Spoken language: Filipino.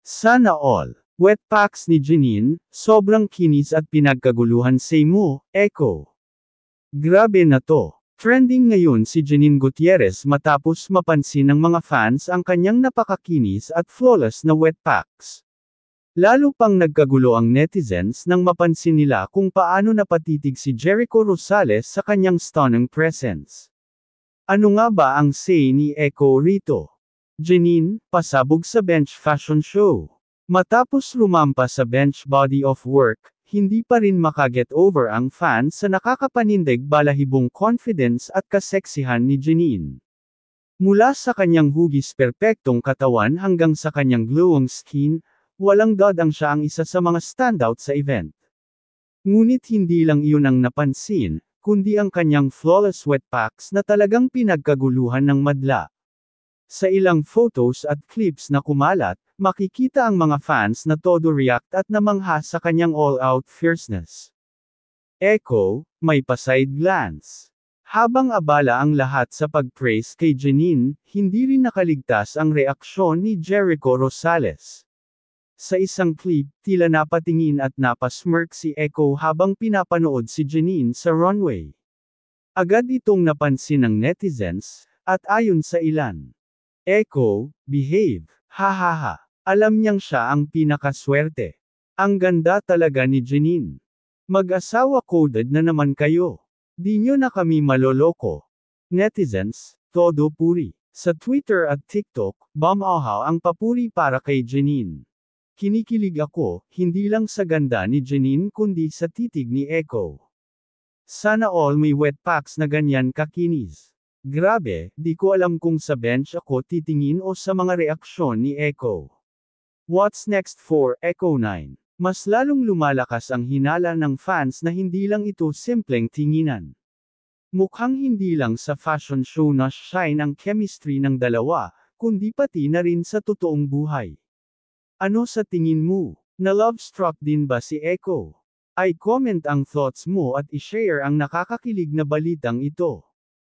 Sana all. Wet packs ni Jenin, sobrang kinis at pinagkaguluhan say mo, Echo. Grabe na to. Trending ngayon si Jenin Gutierrez matapos mapansin ng mga fans ang kanyang napakakinis at flawless na wet packs. Lalo pang nagkagulo ang netizens nang mapansin nila kung paano napatitig si Jericho Rosales sa kanyang stunning presence. Ano nga ba ang say ni Echo rito? Jenin, pasabog sa bench fashion show. Matapos rumampa sa bench body of work, hindi pa rin makaget over ang fans sa nakakapanindig balahibong confidence at kaseksihan ni Jenin. Mula sa kanyang hugis perpektong katawan hanggang sa kanyang glowing skin, walang dodang siya ang isa sa mga standout sa event. Ngunit hindi lang iyon ang napansin, kundi ang kanyang flawless wet packs na talagang pinagkaguluhan ng madla. Sa ilang photos at clips na kumalat, makikita ang mga fans na todo react at namangha sa kanyang all-out fierceness. Echo, may pa-side glance. Habang abala ang lahat sa pag-praise kay Jenin, hindi rin nakaligtas ang reaksyon ni Jericho Rosales. Sa isang clip, tila napatingin at napasmirk si Echo habang pinapanood si Jenin sa runway. Agad itong napansin ng netizens, at ayon sa ilan, Echo, behave, hahaha. Alam niyang siya ang pinakaswerte. Ang ganda talaga ni Jenin. Mag-asawa coded na naman kayo. Di nyo na kami maloloko. Netizens, todo puri. Sa Twitter at TikTok, bamahaw ang papuri para kay Jenin. Kinikilig ako, hindi lang sa ganda ni Jenin kundi sa titig ni Echo. Sana all may wet packs na ganyan kakinis. Grabe, di ko alam kung sa bench ako titingin o sa mga reaksyon ni Echo. What's next for Echo 9? Mas lalong lumalakas ang hinala ng fans na hindi lang ito simpleng tinginan. Mukhang hindi lang sa fashion show na shine ang chemistry ng dalawa, kundi pati na rin sa totoong buhay. Ano sa tingin mo? Na-love-struck din ba si Echo? I-comment ang thoughts mo at i-share ang nakakakilig na balitang ito.